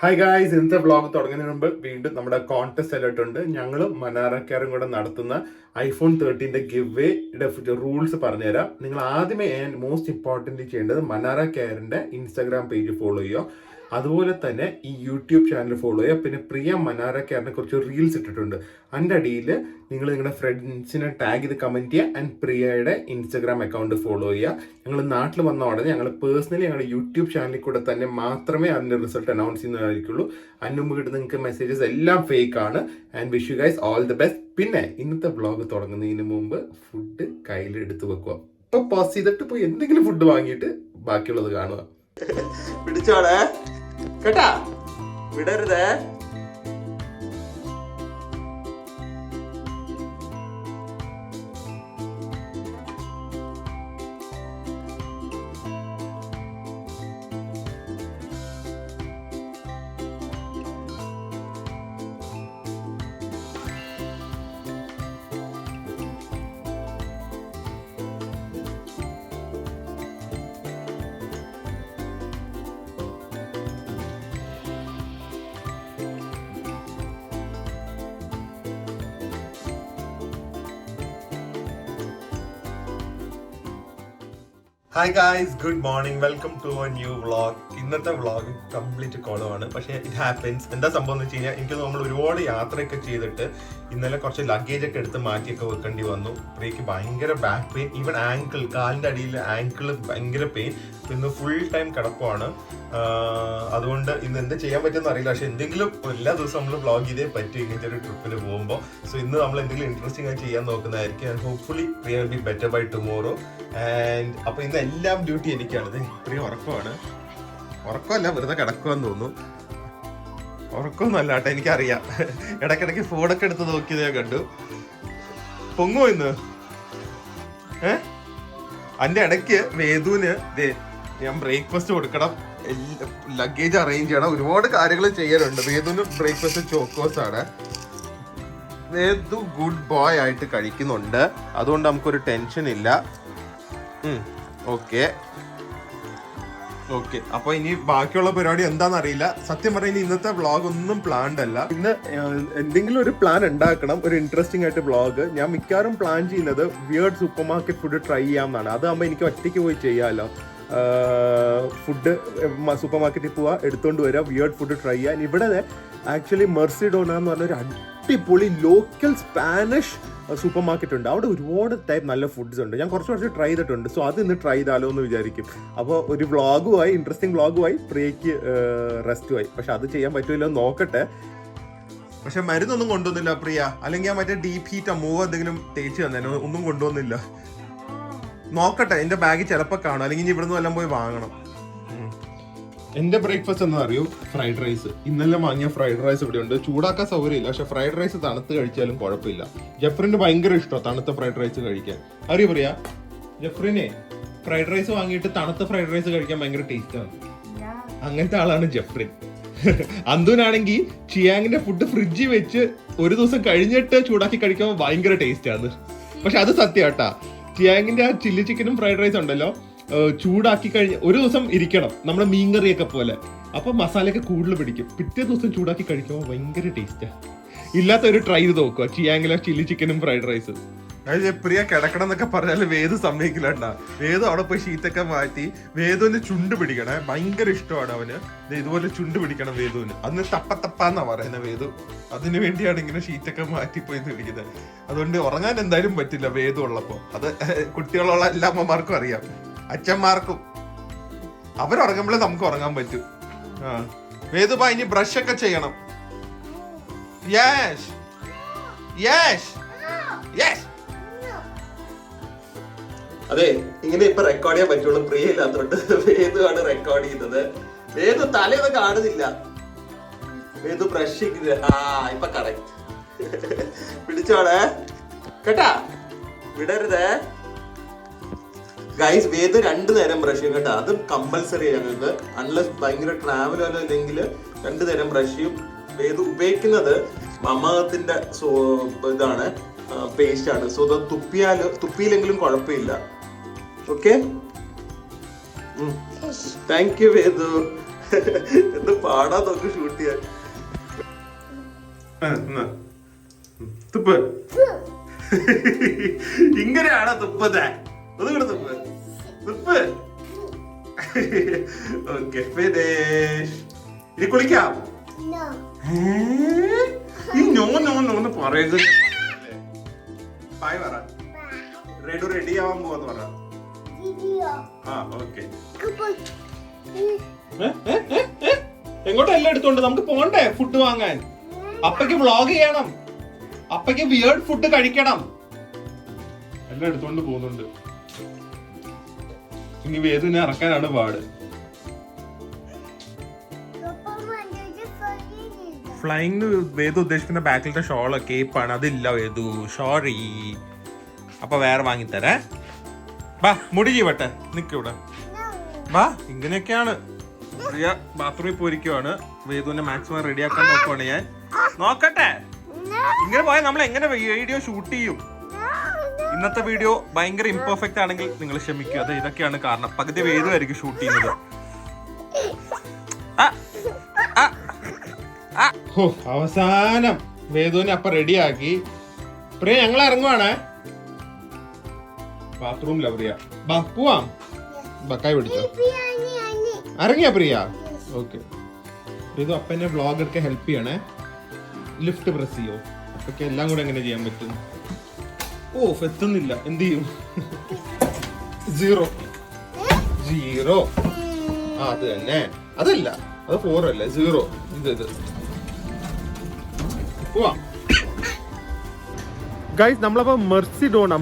Hi guys, ഇന്നത്തെ vlog തുടങ്ങുന്നതിന് മുമ്പ് വീണ്ടും നമ്മുടെ കോൺടെസ്റ്റ് അലേർട്ട് ഉണ്ട്. ഞങ്ങളും മനാറക്കാരും കൂടെ നടത്തുന്ന iPhone 13 ഗിവ് വേയുടെ റൂൾസ് പറഞ്ഞുതരാം. നിങ്ങൾ ആദ്യമേ മോസ്റ്റ് ഇമ്പോർട്ടൻ്റ് ചെയ്യേണ്ടത് മനാറ കെയറിന്റെ ഇൻസ്റ്റാഗ്രാം പേജ് ഫോളോ ചെയ്യുക. അതുപോലെ തന്നെ ഈ യൂട്യൂബ് ചാനൽ ഫോളോ ചെയ്യുക. പിന്നെ പ്രിയ മനാറ കെയറിനെ കുറിച്ച് റീൽസ് ഇട്ടിട്ടുണ്ട്. അതിൻ്റെ അടിയിൽ നിങ്ങൾ നിങ്ങളുടെ ഫ്രണ്ട്സിനെ ടാഗ് ചെയ്ത് കമൻറ്റ് ചെയ്യുക. ആൻഡ് പ്രിയയുടെ ഇൻസ്റ്റാഗ്രാം അക്കൗണ്ട് ഫോളോ ചെയ്യുക. ഞങ്ങൾ നാട്ടിൽ വന്ന ഉടനെ ഞങ്ങൾ പേഴ്സണലി ഞങ്ങളുടെ യൂട്യൂബ് ചാനലിൽ കൂടെ തന്നെ മാത്രമേ അതിൻ്റെ റിസൾട്ട് അനൗൺസ് ചെയ്യുന്നതായിരിക്കുള്ളൂ. അതിന് മുമ്പ് കിട്ടുന്ന നിങ്ങൾക്ക് മെസ്സേജസ് എല്ലാം ഫേക്ക് ആണ്. And wish you guys all the best. പിന്നെ ഇന്നത്തെ വ്ളോഗ് തുടങ്ങുന്നതിന് മുമ്പ് ഫുഡ് കയ്യിലെടുത്ത് വെക്കുക. ഇപ്പൊ പോസ് ചെയ്തിട്ട് പോയി എന്തെങ്കിലും ഫുഡ് വാങ്ങിയിട്ട് ബാക്കിയുള്ളത് കാണുക. പിടിച്ചോളെ കേട്ടാ, വിടരുതേ. Hi guys, good morning, welcome to a new vlog. ഇന്നത്തെ വ്ളോഗ് കംപ്ലീറ്റ് കോളമാണ്. പക്ഷേ ഇറ്റ് ഹാപ്പൻസ്. എന്താ സംഭവം എന്ന് വെച്ച് കഴിഞ്ഞാൽ, എനിക്ക് നമ്മൾ ഒരുപാട് യാത്രയൊക്കെ ചെയ്തിട്ട് ഇന്നലെ കുറച്ച് ലഗേജ് ഒക്കെ എടുത്ത് മാറ്റിയൊക്കെ വെക്കേണ്ടി വന്നു. പ്രിയക്ക് ഭയങ്കര ബാക്ക് പെയിൻ, ഈവൻ ആങ്കിൾ, കാലിൻ്റെ അടിയിൽ ആങ്കിൾ ഭയങ്കര പെയിൻ. ഇന്ന് ഫുൾ ടൈം കിടപ്പുമാണ്. അതുകൊണ്ട് ഇന്ന് എന്ത് ചെയ്യാൻ പറ്റുമെന്ന് അറിയില്ല. പക്ഷെ എന്തെങ്കിലും എല്ലാ ദിവസവും നമ്മൾ വ്ളോഗ് ചെയ്തേ പറ്റും ഇങ്ങനത്തെ ഒരു ട്രിപ്പിന് പോകുമ്പോൾ. സോ ഇന്ന് നമ്മൾ എന്തെങ്കിലും ഇൻട്രസ്റ്റിംഗ് ആയി ചെയ്യാൻ നോക്കുന്നതായിരിക്കും. And hopefully Priya will be better by tomorrow. And അപ്പോൾ ഇന്ന് എല്ലാം ഡ്യൂട്ടി എനിക്കാണ്. പ്രിയ ഉറക്കമാണ്. ഉറക്കമല്ല, വെറുതെ കിടക്കുമെന്ന് തോന്നുന്നു. ഉറക്കമൊന്നുമല്ല കേട്ടോ, എനിക്കറിയാം. ഇടയ്ക്കിടയ്ക്ക് ഫോണൊക്കെ എടുത്ത് നോക്കിയത് ഞാൻ കണ്ടു. പൊങ്ങോ ഇന്ന്? അതിൻ്റെ ഇടയ്ക്ക് വേദുവിന് ഞാൻ ബ്രേക്ക്ഫാസ്റ്റ് കൊടുക്കണം, ലഗേജ് അറേഞ്ച് ചെയ്യണം, ഒരുപാട് കാര്യങ്ങൾ ചെയ്യാനുണ്ട്. വേദുവിന് ബ്രേക്ക്ഫാസ്റ്റ് ചോക്കോസ് ആണ്. വേദു ഗുഡ് ബോയ് ആയിട്ട് കഴിക്കുന്നുണ്ട്, അതുകൊണ്ട് നമുക്കൊരു ടെൻഷൻ ഇല്ല. Okay okay. അപ്പൊ ഇനി ബാക്കിയുള്ള പരിപാടി എന്താണെന്ന് അറിയില്ല. സത്യം പറഞ്ഞാൽ ഇന്നത്തെ വ്ളോഗ് ഒന്നും പ്ലാൻഡ് അല്ല. ഇന്ന് എന്തെങ്കിലും ഒരു പ്ലാൻ ഉണ്ടാക്കണം, ഒരു ഇൻട്രസ്റ്റിംഗ് ആയിട്ട് വ്ളോഗ്. ഞാൻ മിക്കവാറും പ്ലാൻ ചെയ്യുന്നത് weird supermarket food try ചെയ്യാമെന്നാണ്. അതാകുമ്പോൾ എനിക്ക് ഒറ്റയ്ക്ക് പോയി ചെയ്യാമല്ലോ. ഫുഡ് സൂപ്പർ മാർക്കറ്റിൽ പോവുക, എടുത്തുകൊണ്ട് വരിക, വിയേർഡ് ഫുഡ് ട്രൈ ചെയ്യാൻ. ഇവിടെ ആക്ച്വലി മെർസിഡോണ എന്ന് പറഞ്ഞൊരു അടിപൊളി ലോക്കൽ സ്പാനിഷ് സൂപ്പർ മാർക്കറ്റ് ഉണ്ട്. അവിടെ ഒരുപാട് ടൈപ്പ് നല്ല ഫുഡ്സ് ഉണ്ട്. ഞാൻ കുറച്ച് ട്രൈ ചെയ്തിട്ടുണ്ട്. സോ അത് ഇന്ന് ട്രൈ ചെയ്താലോ എന്ന് വിചാരിക്കും. അപ്പോൾ ഒരു വ്ളോഗുമായി, ഇൻട്രസ്റ്റിംഗ് വ്ളോഗുമായി, പ്രിയയ്ക്ക് റെസ്റ്റുമായി. പക്ഷെ അത് ചെയ്യാൻ പറ്റുമല്ലോ നോക്കട്ടെ. പക്ഷെ മരുന്നൊന്നും കൊണ്ടുവന്നില്ല പ്രിയ. അല്ലെങ്കിൽ മറ്റേ ഡീപ് ഹീറ്റ് മൂവ് എന്തെങ്കിലും തേച്ച് തന്നെ ഒന്നും കൊണ്ടുവന്നില്ല. നോക്കട്ടെ, എൻ്റെ ബാഗ് ചിലപ്പോൾ കാണും, അല്ലെങ്കിൽ ഇനി ഇവിടുന്ന് എല്ലാം പോയി വാങ്ങണം. എന്റെ ബ്രേക്ക്ഫാസ്റ്റ് എന്താ അറിയൂ? Fried rice. ഇന്നലെ വാങ്ങിയ ഫ്രൈഡ് റൈസ് ഇവിടെ ഉണ്ട്. ചൂടാക്കാൻ സൗകര്യമില്ല, പക്ഷെ ഫ്രൈഡ് റൈസ് തണുത്ത് കഴിച്ചാലും കുഴപ്പമില്ല. ജെഫ്രിന് ഭയങ്കര ഇഷ്ടമാണ് തണുത്ത ഫ്രൈഡ് റൈസ് കഴിക്കാൻ. അറിയോ പറയാ, ജെഫ്രിനെ ഫ്രൈഡ് റൈസ് വാങ്ങിയിട്ട് തണുത്ത ഫ്രൈഡ് റൈസ് കഴിക്കാൻ ഭയങ്കര ടേസ്റ്റാണ്. അങ്ങനത്തെ ആളാണ് ജെഫ്രിൻ. അന്തുനാണെങ്കിൽ ചിയാങ്ങിന്റെ ഫുഡ് ഫ്രിഡ്ജിൽ വെച്ച് ഒരു ദിവസം കഴിഞ്ഞിട്ട് ചൂടാക്കി കഴിക്കുമ്പോൾ ഭയങ്കര ടേസ്റ്റാണ്. പക്ഷെ അത് സത്യമാട്ടാ, ചിയാങ്ങിന്റെ ആ ചില്ലി ചിക്കനും ഫ്രൈഡ് റൈസ് ഉണ്ടല്ലോ, ചൂടാക്കി കഴിഞ്ഞ് ഒരു ദിവസം ഇരിക്കണം, നമ്മുടെ മീൻകറിയൊക്കെ പോലെ. അപ്പൊ മസാലയൊക്കെ കൂടുതൽ പിടിക്കും. പിറ്റേ ദിവസം ചൂടാക്കി കഴിക്കുമ്പോൾ ഭയങ്കര ടേസ്റ്റാ. ഇല്ലാത്ത ഒരു ട്രൈ ചെയ്ത് നോക്കുക, ചിയാങ്ങിലെ ചില്ലി ചിക്കനും ഫ്രൈഡ് റൈസ്. പ്രിയ കിടക്കണം എന്നൊക്കെ പറഞ്ഞാൽ വേദു സമ്മതിക്കില്ലണ്ട. വേദു അവിടെ പോയി ഷീറ്റൊക്കെ മാറ്റി വേദുവിന് ചുണ്ട് പിടിക്കണേ, ഭയങ്കര ഇഷ്ടമാണ് അവന്. ഇതുപോലെ ചുണ്ട് പിടിക്കണം വേദുവിന്. അന്ന് തപ്പത്തപ്പാന്നാ പറയുന്നത് വേദു. അതിനു വേണ്ടിയാണ് ഇങ്ങനെ ഷീറ്റൊക്കെ മാറ്റി പോയി പിടിക്കുന്നത്. അതുകൊണ്ട് ഉറങ്ങാൻ എന്തായാലും പറ്റില്ല വേദു ഉള്ളപ്പോ. അത് കുട്ടികളുള്ള എല്ലാ അമ്മമാർക്കും അറിയാം, അച്ഛന്മാർക്കും. അവരുറങ്ങുമ്പോഴേ നമുക്ക് ഉറങ്ങാൻ പറ്റും. വേദുബാ ഇനി ബ്രഷ് ഒക്കെ ചെയ്യണം. Yes yes yes. അതെ, ഇങ്ങനെ ഇപ്പൊ റെക്കോർഡ് ചെയ്യാൻ പറ്റുള്ളൂ. പ്രിയ ഇല്ലാത്തോണ്ട് വേദു ആണ് റെക്കോർഡ് ചെയ്യുന്നത്. വേദു തലയൊന്നും കാണുന്നില്ല. വേദു ബ്രഷ് ഇപ്പൊ കറക്റ്റ്. പിടിച്ചോളെ കേട്ടാ, വിടരുതേ. ഗൈസ്, വേദു 2 നേരം ബ്രഷ് ചെയ്യും കേട്ടോ. അതും കമ്പൽസറി ഞങ്ങൾക്ക്. അൺലെസ് ഭയങ്കര ട്രാവൽ വല്ല ഇല്ലെങ്കിൽ 2 നേരം ബ്രഷ് ചെയ്യും. വേദു ഉപയോഗിക്കുന്നത് മമത്തിന്റെ ഇതാണ്, പേസ്റ്റ് ആണ്. സോ തുപ്പിയില്ലെങ്കിലും കുഴപ്പമില്ല. Okay, thank you Vedu. എന്ത് പാടാ നോക്ക് ഷൂട്ട് ചെയ്യാൻ. തുപ്പ്. ഇങ്ങനെയാണോ തുപ്പത്? ഒന്നുകൂടെ തുപ്പ് തുപ്പ്. Okay finish. ഇനി കുളിക്കാം. ഈ നോന്ന് പറയുന്നത് ബൈ പറ. റെഡി ആവാൻ പോവാന്ന് പറ. ആ ഓക്കെ. എങ്ങോട്ടെല്ലാം എടുത്തോണ്ട് നമുക്ക് പോണ്ടേ ഫുഡ് വാങ്ങാൻ? അപ്പയ്ക്ക് വ്ളോഗ് ചെയ്യണം, അപ്പയ്ക്ക് വിയേർഡ് ഫുഡ് കഴിക്കണം. എല്ലാം എടുത്തോണ്ട് പോകുന്നുണ്ട്. ഇനി വേദന ഇറക്കാനാണ് പാട്. ഫ്ലൈങ് വേദു ഉദ്ദേശിക്കുന്ന ബാക്കിലത്തെ ഷോള് കേപ്പാണ്, അതില്ല വേദു, സോറി. അപ്പൊ വേറെ വാങ്ങിത്തരേ. ബാ മുടി ചെയ്യട്ടെ, നിക്കൂടെ ബാ. ഇങ്ങനെയൊക്കെയാണ്. പ്രിയ ബാത്റൂമിൽ പോയിരിക്കുവാണ്. വേദുവിനെ മാക്സിമം റെഡിയാക്കാൻ നോക്കുവാണ് ഞാൻ. നോക്കട്ടെ, ഇങ്ങനെ പോയാൽ നമ്മൾ എങ്ങനെ വീഡിയോ ഷൂട്ട് ചെയ്യും? ഇന്നത്തെ വീഡിയോ ഭയങ്കര ഇംപെർഫെക്റ്റ് ആണെങ്കിൽ നിങ്ങൾ ക്ഷമിക്കുക. അത് ഇതൊക്കെയാണ് കാരണം. പകുതി വേദുവായിരിക്കും ഷൂട്ട് ചെയ്യുന്നത്. അവസാനം വേദുവിനെ അപ്പൊ റെഡിയാക്കി. പ്രിയ ഞങ്ങൾ ഇറങ്ങുവാണ്. ബാത്റൂമിലാ പ്രിയ. ബാ പോവാം. കൈ പിടിച്ചോ. ഇറങ്ങിയാ പ്രിയ? ഓക്കെ. ഇത് അപ്പനെ വ്ളോഗ് എടുക്കാൻ ഹെൽപ്പ് ചെയ്യണേ. ലിഫ്റ്റ് പ്രസ് ചെയ്യോ? അപ്പൊക്കെ എല്ലാം കൂടെ എങ്ങനെ ചെയ്യാൻ പറ്റും? എത്തുന്നില്ല. എന്ത് ചെയ്യും? 0 അത് തന്നെ. അതല്ല, അത് 4 അല്ലേ, 0. ഇത് പോവാം. ഗൈസ് നമ്മളപ്പോ മെർസിഡോണ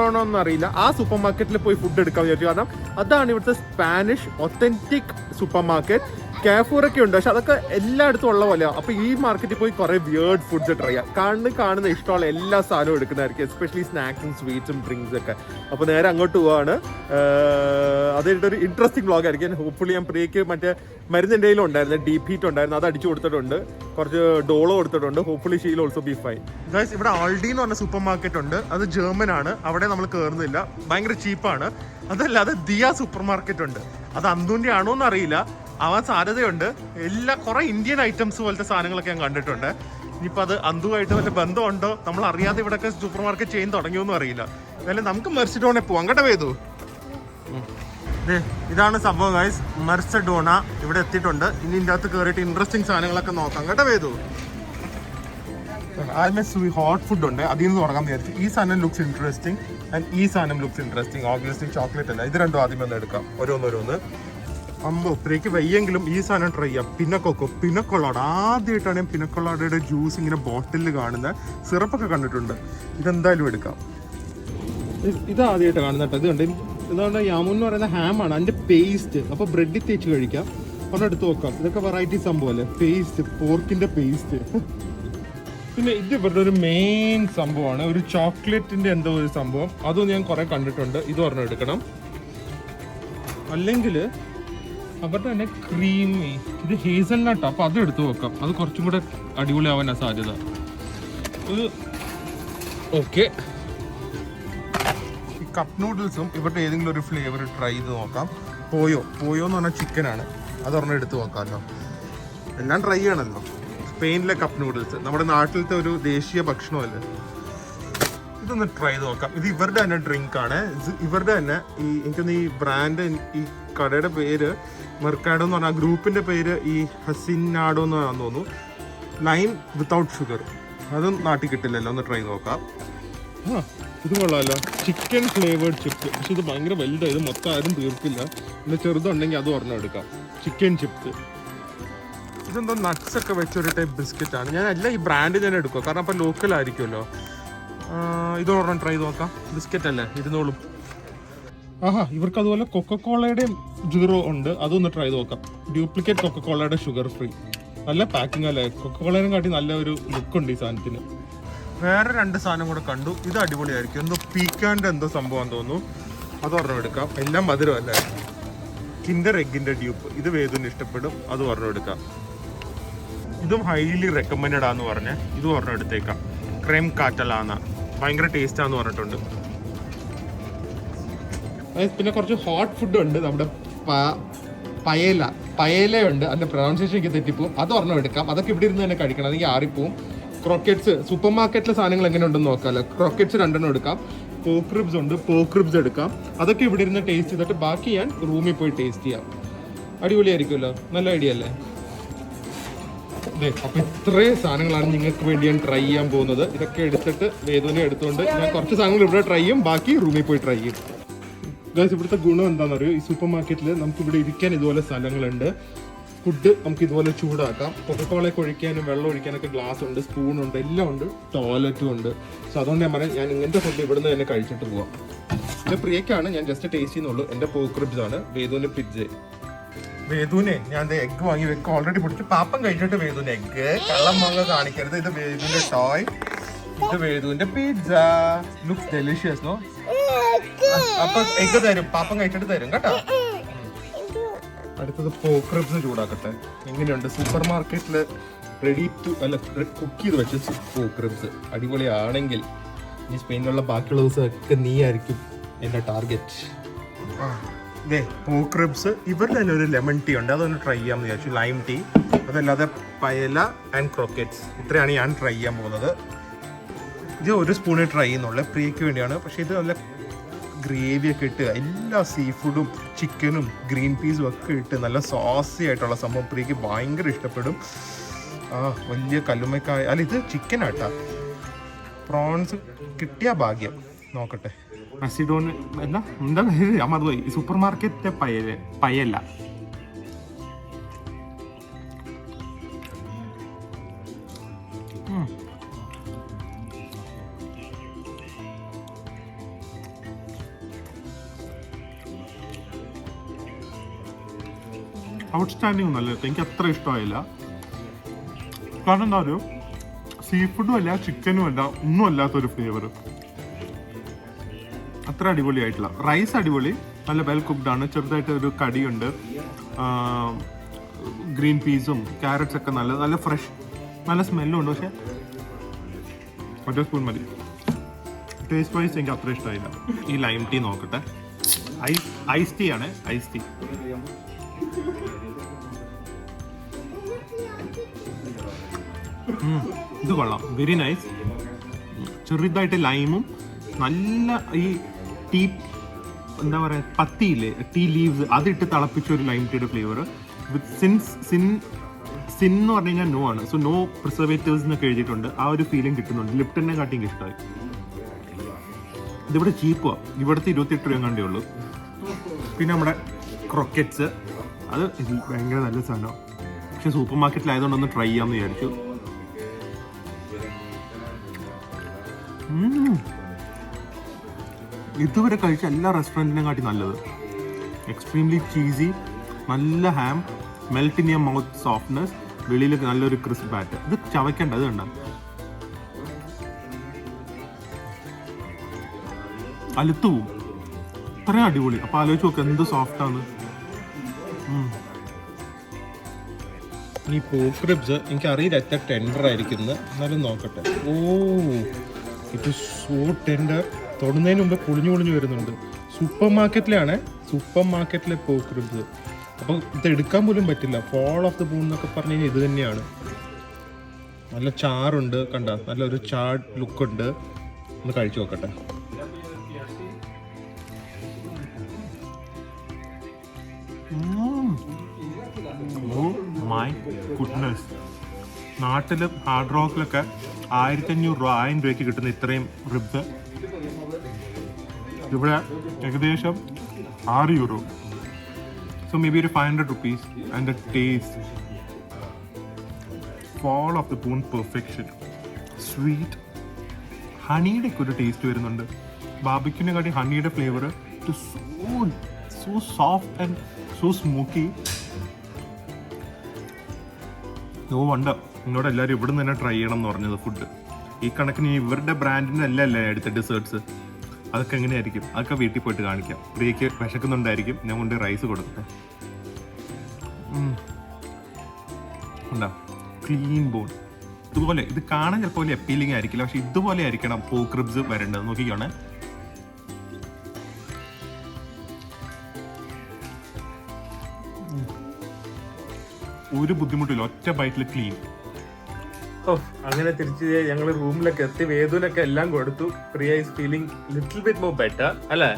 ആണോ അറിയില്ല. ആ സൂപ്പർ മാർക്കറ്റിൽ പോയി ഫുഡ് എടുക്കാൻ വിചാരിച്ചു. കാരണം അതാണ് ഇവിടുത്തെ സ്പാനിഷ് ഒത്തന്റിക് സൂപ്പർ മാർക്കറ്റ്. കാഫൂറൊക്കെ ഉണ്ട്, പക്ഷെ അതൊക്കെ എല്ലായിടത്തും ഉള്ള പോലെയാണ്. അപ്പൊ ഈ മാർക്കറ്റിൽ പോയി കുറെ വിയേർഡ് ഫുഡ്സ് ട്രൈ ചെയ്യാം. കാണുന്ന ഇഷ്ടമുള്ള എല്ലാ സാധനവും എടുക്കുന്നതായിരിക്കും, എസ്പെഷ്യലി സ്നാക്സും സ്വീറ്റ്സും ഡ്രിങ്ക്സ് ഒക്കെ. അപ്പൊ നേരെ അങ്ങോട്ട് പോവാണ്. അതൊരു ഇൻട്രസ്റ്റിംഗ് വ്ളോഗ് ആയിരിക്കും. ഹോപ്പ്ഫുള്ളി ഞാൻ പ്രിയക്ക് മറ്റേ മരുന്ന് എൻ്റെ ഉണ്ടായിരുന്നു, ഡീപ് ഹീറ്റ് ഉണ്ടായിരുന്നു, അത് അടിച്ചു കൊടുത്തിട്ടുണ്ട്. കുറച്ച് ഡോളോ കൊടുത്തിട്ടുണ്ട്. Hopefully she'll also be fine. Guys ഇവിടെ ആൾഡി എന്ന് പറഞ്ഞ സൂപ്പർ മാർക്കറ്റ് ഉണ്ട്. അത് ജർമ്മൻ ആണ്. അവിടെ നമ്മൾ കയറുന്നില്ല, ഭയങ്കര ചീപ്പാണ്. അതല്ലാതെ ദിയ സൂപ്പർ മാർക്കറ്റ് ഉണ്ട്. അത് അന്തുൻ്റെ ആണോ എന്ന് അറിയില്ല, ആവാൻ സാധ്യതയുണ്ട്. കുറെ ഇന്ത്യൻ ഐറ്റംസ് പോലത്തെ സാധനങ്ങളൊക്കെ ഞാൻ കണ്ടിട്ടുണ്ട്. ഇനിയിപ്പോൾ അത് അന്തുമായിട്ട് വല്ല ബന്ധമുണ്ടോ, നമ്മൾ അറിയാതെ ഇവിടെയൊക്കെ സൂപ്പർ മാർക്കറ്റ് ചെയ്യാൻ തുടങ്ങിയൊന്നും അറിയില്ല. എന്നാലും നമുക്ക് മെർസിഡോണെ പോവാം. അങ്ങോട്ട് വേദു. ഇതാണ് സംഭവം ഗൈസ്, മെർസിഡോണ ഇവിടെ എത്തിയിട്ടുണ്ട്. ഇനി ഇതിൻ്റെ അകത്ത് കയറിയിട്ട് ഇൻട്രസ്റ്റിംഗ് സാധനങ്ങളൊക്കെ നോക്കാം. അങ്ങോട്ട് വേദു. ആദ്യമേ ഹോട്ട് ഫുഡ് ഉണ്ട്, അതിൽ നിന്ന് തുടങ്ങാൻ വിചാരിച്ചു. ഈ സാധനം ലുക്സ് ഇൻട്രസ്റ്റിംഗ് ആൻഡ് ഈ സാധനം ലുക്സ് ഇൻട്രസ്റ്റിംഗ്. ഓബ്വിയസ്ലി ചോക്ലേറ്റ് അല്ല, ഇത് രണ്ടും ആദ്യമേ ഒന്ന് എടുക്കാം, ഓരോന്ന്. ഒപ്പരേക്ക് വയ്യെങ്കിലും ഈ സാധനം ട്രൈ ചെയ്യാം. പിനക്കൊള്ളാട് ആദ്യമായിട്ടാണ് ഞാൻ പിനക്കൊള്ളാടയുടെ ജ്യൂസ് ഇങ്ങനെ ബോട്ടിലിൽ കാണുന്നത്. സിറപ്പൊക്കെ കണ്ടിട്ടുണ്ട്. ഇതെന്തായാലും എടുക്കാം. ഇത് ആദ്യമായിട്ട് കാണുന്ന കേട്ടോ. ഇത് കണ്ട് ഇതാണ് യാമു എന്ന് പറയുന്ന ഹാമാണ്, അതിൻ്റെ പേസ്റ്റ്. അപ്പോൾ ബ്രെഡിൽ തേച്ച് കഴിക്കാം. അവിടെ എടുത്ത് നോക്കാം. ഇതൊക്കെ വെറൈറ്റി സംഭവം അല്ലേ, പേസ്റ്റ്, പോർക്കിൻ്റെ പേസ്റ്റ്. പിന്നെ ഇത് ഇവരുടെ ഒരു മെയിൻ സംഭവമാണ്, ഒരു ചോക്ലേറ്റിൻ്റെ എന്തോ ഒരു സംഭവം. അതും ഞാൻ കുറേ കണ്ടിട്ടുണ്ട്. ഇത് ഒരെണ്ണം എടുക്കണം. അല്ലെങ്കിൽ അവരുടെ തന്നെ ക്രീമി, ഇത് ഹേസൽനട്ട്. അപ്പോൾ അത് എടുത്ത് നോക്കാം, അത് കുറച്ചും കൂടെ അടിപൊളിയാവാനാണ് സാധ്യത. ഇത് ഓക്കെ. ഈ കപ്പ് നൂഡിൽസും ഇവരുടെ ഏതെങ്കിലും ഒരു ഫ്ലേവർ ട്രൈ ചെയ്ത് നോക്കാം. പോയോ എന്ന് പറഞ്ഞാൽ ചിക്കനാണ്, അതൊരെണ്ണം എടുത്ത് നോക്കാമല്ലോ. എല്ലാം ട്രൈ ചെയ്യണമല്ലോ. സ്പെയിനിലെ കപ്പ് നൂഡിൽസ് നമ്മുടെ നാട്ടിലത്തെ ഒരു ദേശീയ ഭക്ഷണമല്ലേ. ഇതൊന്ന് ട്രൈ ചെയ്ത് നോക്കാം. ഇത് ഇവരുടെ തന്നെ ഡ്രിങ്ക് ആണ്. ഇവരുടെ തന്നെ എനിക്കൊന്ന് ഈ ബ്രാൻഡ്, ഈ കടയുടെ പേര് മെർക്കാഡോ എന്ന് പറഞ്ഞാൽ ഗ്രൂപ്പിന്റെ പേര് ഈ ഹസിനാഡോ എന്ന് തോന്നുന്നു. Lime without sugar. അതും നാട്ടിൽ കിട്ടില്ലല്ലോ, ഒന്ന് ട്രൈ നോക്കാം. ഇത് കൊള്ളാമല്ലോ, ചിക്കൻ ഫ്ലേവേർഡ് ചിപ്സ്. പക്ഷെ ഇത് ഭയങ്കര വലുതാണ്, ഇത് മൊത്തം ആരും തീർക്കില്ല. പിന്നെ ചെറുതുണ്ടെങ്കിൽ അതും ഒരെണ്ണം എടുക്കാം. Chicken chips. ഇതെന്തോ നട്ട്സ് ഒക്കെ വെച്ചൊരു ടൈപ്പ് ബിസ്ക്കറ്റ് ആണ്. ഞാൻ ഈ ബ്രാൻഡ് ഞാൻ എടുക്കുക, കാരണം അപ്പം ലോക്കൽ ആയിരിക്കുമല്ലോ. ഇതൊരെണ്ണം ട്രൈ നോക്കാം. ബിസ്ക്കറ്റ് അല്ലേ, ഇരുന്നോളും. ഇവർക്ക് അതുപോലെ കൊക്കക്കോളയുടെയും 0 ഉണ്ട്, അതൊന്ന് ട്രൈ നോക്കാം. ഡ്യൂപ്ലിക്കേറ്റ് കൊക്കക്കോളയുടെ ഷുഗർ ഫ്രീ. നല്ല പാക്കിംഗ് അല്ലേ, കൊക്കക്കോളേനെ കാട്ടി നല്ല ഒരു ലുക്കുണ്ട് ഈ സാധനത്തിന്. വേറെ 2 സാധനം കൂടെ കണ്ടു, ഇത് അടിപൊളിയായിരിക്കും. എന്തോ പീക്കാൻ്റെ എന്തോ സംഭവം തോന്നുന്നു, അതൊരെണ്ണം എടുക്കാം. എല്ലാം മധുരമല്ലേ. കിൻഡർ എഗ്ഗിൻ്റെ ഡ്യൂപ്പ്, ഇത് വേദുവിന് ഇഷ്ടപ്പെടും, അത് ഒരെണ്ണം എടുക്കാം. ഇതും ഹൈലി റെക്കമെൻഡഡ് ആന്ന് പറഞ്ഞ് ഇത് ഒരെണ്ണം എടുത്തേക്കാം. ക്രീം കാറ്റലാന്ന, ഭയങ്കര ടേസ്റ്റാന്ന് പറഞ്ഞിട്ടുണ്ട്. പിന്നെ കുറച്ച് ഹോട്ട് ഫുഡ് ഉണ്ട്, നമ്മുടെ പയേലയുണ്ട്, അതിന്റെ പ്രൊനൗൺസിയേഷൻ എനിക്ക് തെറ്റിപ്പോവും. അത് ഒരെണ്ണം എടുക്കാം, അതൊക്കെ ഇവിടെ ഇരുന്ന് തന്നെ കഴിക്കണം, അല്ലെങ്കിൽ ആറിപ്പോവും. ക്രോക്കറ്റ്സ് സൂപ്പർ മാർക്കറ്റിലെ സാധനങ്ങൾ എങ്ങനെ ഉണ്ടെന്ന് നോക്കാമല്ലോ. ക്രോക്കറ്റ്സ് 2 എടുക്കാം. പോക്ക് റിബ്സ് ഉണ്ട്, പോക്ക് റിബ്സ് എടുക്കാം. അതൊക്കെ ഇവിടെ ഇരുന്ന് ടേസ്റ്റ് ചെയ്തിട്ട് ബാക്കി ഞാൻ റൂമിൽ പോയി ടേസ്റ്റ് ചെയ്യാം. അടിപൊളിയായിരിക്കുമല്ലോ, നല്ല ഐഡിയ അല്ലേ? അതെ, അപ്പൊ ഇത്രയും സാധനങ്ങളാണ് നിങ്ങൾക്ക് വേണ്ടി ഞാൻ ട്രൈ ചെയ്യാൻ പോകുന്നത്. ഇതൊക്കെ എടുത്തിട്ട് വേദന എടുത്തുകൊണ്ട് ഞാൻ കുറച്ച് സാധനങ്ങൾ ഇവിടെ ട്രൈ ചെയ്യും, ബാക്കി റൂമിൽ പോയി ട്രൈ ചെയ്യും. ഗൈസ്, ഇവിടുത്തെ ഗുണം എന്താണെന്ന് അറിയോ? ഈ സൂപ്പർ മാർക്കറ്റിൽ നമുക്ക് ഇവിടെ ഇരിക്കാൻ ഇതുപോലെ സ്ഥലങ്ങളുണ്ട്. ഫുഡ് നമുക്ക് ഇതുപോലെ ചൂടാക്കാം. കൊക്കക്കോളയൊക്കെ ഒഴിക്കാനും വെള്ളം ഒഴിക്കാനൊക്കെ ഗ്ലാസ് ഉണ്ട്, സ്പൂണുണ്ട്, എല്ലാം ഉണ്ട്, ടോയ്ലറ്റും ഉണ്ട്. സോ അതുകൊണ്ട് ഞാൻ പറയാം, ഞാൻ ഇങ്ങനത്തെ ഫുഡ് ഇവിടുന്ന് തന്നെ കഴിച്ചിട്ട് പോവാം. ഇത് പ്രിയക്കാണ്, ഞാൻ ജസ്റ്റ് ടേസ്റ്റ് ചെയ്യുന്നുള്ളൂ. എൻ്റെ പോക്ക് റിബ്സ് ആണ്, വേദുവിൻ്റെ പിസ്സ. വേദുവിനെ ഞാൻ എഗ് വാങ്ങി വെക്കും, ഓൾറെഡി പിടിച്ച്. പാപ്പം കഴിച്ചിട്ട് വേദുവിന് എഗ്, കള്ളം വാങ്ങ കാണിക്കരുത്. ഇത് വേദുവിൻ്റെ ടോയ്, ഇത് വേദുവിൻ്റെ പിസ്സ. Looks delicious no? അപ്പൊ എഗ് തരും, പാപ്പം കഴിച്ചിട്ട് തരും കേട്ടോ. അടുത്തത് പോക്ക് റിബ്സ് ചൂടാക്കട്ടെ. എങ്ങനെയുണ്ട്? സൂപ്പർ മാർക്കറ്റിൽ റെഡി ടു കുക്ക് ചെയ്ത് വെച്ച പോക്ക് റിബ്സ് അടിപൊളിയാണെങ്കിൽ ഈ സ്പെയിനിലുള്ള ബാക്കിയുള്ള ദിവസമൊക്കെ നീ ആയിരിക്കും എൻ്റെ ടാർഗറ്റ്. പോക്ക് റിബ്സ് ഇവരുടെ തന്നെ ഒരു ലെമൺ ടീ ഉണ്ട്, അതൊന്ന് ട്രൈ ചെയ്യാമെന്ന് വിചാരിച്ചു. ലൈം ടീ, അതല്ലാതെ പയല ആൻഡ് ക്രോക്കറ്റ്സ്, ഇത്രയാണ് ഞാൻ ട്രൈ ചെയ്യാൻ പോകുന്നത്. ഇത് 1 സ്പൂണേ ട്രൈ ചെയ്യുന്നുള്ളൂ, പ്രിയക്ക് വേണ്ടിയാണ്. പക്ഷേ ഇത് നല്ല ഗ്രേവിയൊക്കെ ഇട്ട് എല്ലാ സീ ഫുഡും ചിക്കനും ഗ്രീൻ പീസും ഒക്കെ ഇട്ട് നല്ല സോസി ആയിട്ടുള്ള സംഭവം പ്രിയക്ക് ഭയങ്കര ഇഷ്ടപ്പെടും. വലിയ കല്ലുമ്മക്കായ, അല്ല ഇത് ചിക്കൻ ആട്ടാ. പ്രോൺസ് കിട്ടിയ ഭാഗ്യം. നോക്കട്ടെ. അസിഡോൺ എന്താ മറന്നുപോയി. Super market പയല്ല. ഔട്ട്സ്റ്റാൻഡിങ് നല്ല, എനിക്ക് അത്ര ഇഷ്ടമായില്ല. കാരണം എന്താ ഒരു സീ ഫുഡും അല്ല ചിക്കനും അല്ല ഒന്നും അല്ലാത്തൊരു ഫ്ലേവർ. അത്ര അടിപൊളിയായിട്ടില്ല. റൈസ് അടിപൊളി, നല്ല വെൽ കുക്ക്ഡ് ആണ്. ചെറുതായിട്ട് ഒരു കടിയുണ്ട്, ഗ്രീൻ പീസും ക്യാരറ്റ്സ് ഒക്കെ നല്ല നല്ല ഫ്രഷ്, നല്ല സ്മെല്ലും ഉണ്ട്. പക്ഷെ 1 സ്പൂൺ മതി. ടേസ്റ്റ് വൈസ് എനിക്ക് അത്ര ഇഷ്ടമായില്ല. ഈ ലൈം ടീ നോക്കട്ടെ. ഐസ് ടീ ആണ്, ഐസ് ടീ. ഇത് കൊള്ളാം, വെരി നൈസ്. ചെറുതായിട്ട് ലൈമും നല്ല ഈ ടീ എന്താ പറയുക പത്തിയില്ലേ, ടീ ലീവ്സ് അതിട്ട് തിളപ്പിച്ച ഒരു ലൈം ടീയുടെ ഫ്ലേവർ. വിത്ത് സിൻ എന്ന് പറഞ്ഞു കഴിഞ്ഞാൽ നോ ആണ്. സോ നോ പ്രിസർവേറ്റീവ്സ് എന്നൊക്കെ എഴുതിയിട്ടുണ്ട്. ആ ഒരു ഫീലിംഗ് കിട്ടുന്നുണ്ട്. ലിപ്ടനെ കാട്ടി എനിക്ക് ഇഷ്ടമായി. ഇതിവിടെ ചീപ്പാണ്, ഇവിടുത്തെ 28 രൂപ കണ്ടേ ഉള്ളൂ. പിന്നെ നമ്മുടെ ക്രോക്കറ്റ്സ്, അത് ഭയങ്കര നല്ല സാധനമാണ്. പക്ഷെ സൂപ്പർ മാർക്കറ്റിലായതുകൊണ്ട് ഒന്ന് ട്രൈ ചെയ്യാമെന്ന് വിചാരിച്ചു. ഇതുവരെ കഴിച്ച എല്ലാ റെസ്റ്റോറൻറ്റിനെ കാട്ടി നല്ലത്. എക്സ്ട്രീംലി ചീസി, നല്ല ham, melt in your mouth softness, വെളിയിൽ നല്ലൊരു ക്രിസ്പ് ബാറ്റ്. ഇത് ചവയ്ക്കേണ്ട, അത് കണ്ട അലുത്തു പോവും, ഇത്രയും അടിപൊളി. അപ്പോൾ ആലോചിച്ച് നോക്ക് എന്ത് സോഫ്റ്റാണ്. ഈ പോക്ക് റിബ്സ് എനിക്കറിയില്ല എത്ര ടെൻഡർ ആയിരിക്കുന്നത്, എന്നാലും നോക്കട്ടെ. ഓ, ഇറ്റ് ഈസ് സോ ടെൻഡർ. തൊടുന്നതിന് മുമ്പ് പൊളിഞ്ഞു വരുന്നുണ്ട്. സൂപ്പർ മാർക്കറ്റിലെ പോക്ക് റിബ്സ്. അപ്പോൾ ഇത് എടുക്കാൻ പോലും പറ്റില്ല. ഫോൾ ഓഫ് ദ ബോൺ എന്നൊക്കെ പറഞ്ഞു കഴിഞ്ഞാൽ ഇത് തന്നെയാണ്. നല്ല ചാറുണ്ട്, കണ്ട നല്ലൊരു ചാർ ലുക്കുണ്ട്. ഒന്ന് കഴിച്ചു നോക്കട്ടെ. Oh my goodness. നാട്ടിൽ ഹാർഡ് റോക്കിലൊക്കെ 1500 രൂപ 1000 രൂപയ്ക്ക് കിട്ടുന്ന ഇത്രയും റിബ്സ് ഇവിടെ ഏകദേശം 6 യൂറോ. സോ മേ ബി ഒരു 500 rupees. And the taste, fall off the bone perfection. Sweet ഹണിയുടെ ഒക്കെ ഒരു ടേസ്റ്റ് വരുന്നുണ്ട്. ബാർബിക്യൂനെ കാട്ടി ഹണിയുടെ flavour. So soft and so smoky. No wonder എന്നോട് എല്ലാവരും ഇവിടെ നിന്ന് തന്നെ ട്രൈ ചെയ്യണം എന്ന് പറഞ്ഞത് ഫുഡ്. ഈ കണക്കിന് ഇവരുടെ ബ്രാൻഡിൻ്റെ അല്ലേ അടുത്ത ഡെസേർട്സ്. അതൊക്കെ എങ്ങനെയായിരിക്കും, അതൊക്കെ വീട്ടിൽ പോയിട്ട് കാണിക്കാം. പ്രിയക്ക് വിശക്കുന്നുണ്ടായിരിക്കും, ഞാൻ കൊണ്ട് റൈസ് കൊടുക്കട്ടെ. ഉണ്ടാ ക്ലീൻ ബോൺ. ഇതുപോലെ ഇത് കാണാൻ ചിലപ്പോൾ വലിയ അപ്പീലിംഗ് ആയിരിക്കില്ല, പക്ഷെ ഇതുപോലെ ആയിരിക്കണം പോക്ക് റിബ്സ് വരേണ്ടത്. നോക്കിക്കോണേ. ഒരു ബുദ്ധിമുട്ടില്ല, ഒറ്റ ബൈറ്റിൽ ക്ലീൻ. അങ്ങനെ തിരിച്ച് ഞങ്ങൾ റൂമിലൊക്കെ എത്തി. വേദുവിനൊക്കെ എല്ലാം കൊടുത്തു. Priya is feeling little bit more better അല്ലേ?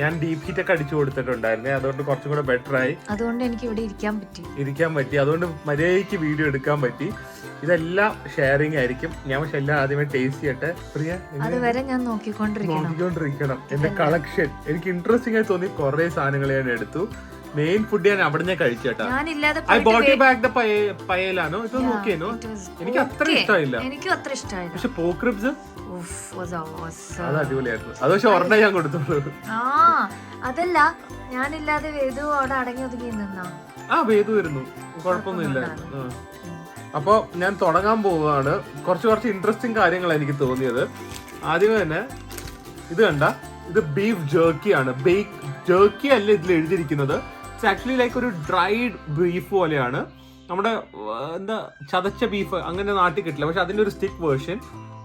ഞാൻ ഡീപ് ഹീറ്റ് ഒക്കെ അടിച്ചു കൊടുത്തിട്ടുണ്ടായിരുന്നേ, അതുകൊണ്ട് കുറച്ചും കൂടെ ബെറ്റർ ആയി. അതുകൊണ്ട് എനിക്ക് ഇവിടെ ഇരിക്കാൻ പറ്റി. അതുകൊണ്ട് മര്യാദയ്ക്ക് വീഡിയോ എടുക്കാൻ പറ്റി. ഇതെല്ലാം ഷെയറിംഗ് ആയിരിക്കും. ഞാൻ പക്ഷെ എല്ലാം ആദ്യമേ ടേസ്റ്റ് ചെയ്യട്ടെ. പ്രിയ അതുവരെ ഞാൻ നോക്കിക്കൊണ്ടിരിക്കണം. എന്റെ കളക്ഷൻ എനിക്ക് ഇൻട്രസ്റ്റിംഗ് ആയി തോന്നി. കുറെ സാധനങ്ങൾ ഞാൻ എടുത്തു. മെയിൻ ഫുഡ് ഞാൻ അവിടെ ഞാൻ കഴിച്ചേട്ടാ. പയലാണോ ഇത് നോക്കിയേനോ? എനിക്ക് അത്ര ഇഷ്ടമായില്ല. പക്ഷെ പോക്ക് റിബ്സ് അത് അടിപൊളിയായിരുന്നു. അത് പക്ഷെ ഒരെണ്ണം ഞാൻ കൊടുത്തോളൂ. അതല്ല, ഞാനില്ലാതെ വേദു അവിടെ അടങ്ങി ഒതുങ്ങി നിന്നാ. വേദു വരുന്നു, കുഴപ്പമൊന്നുമില്ല. അപ്പൊ ഞാൻ തുടങ്ങാൻ പോവുകയാണ്. കുറച്ച് ഇൻട്രസ്റ്റിംഗ് കാര്യങ്ങൾ എനിക്ക് തോന്നിയത്. ആദ്യമേ തന്നെ ഇത് കണ്ട, ഇത് ബീഫ് ജേർക്കി ആണ്. ബേക്ക് ജേർക്കി അല്ല ഇതിൽ എഴുതിയിരിക്കുന്നത്. ഇറ്റ്സ് ആക്ച്വലി ലൈക്ക് ഒരു ഡ്രൈഡ് ബീഫ് പോലെയാണ്. നമ്മുടെ എന്താ ചതച്ച ബീഫ് അങ്ങനെ നാട്ടിൽ കിട്ടില്ല, പക്ഷെ അതിന്റെ ഒരു സ്റ്റിക്ക് വേർഷൻ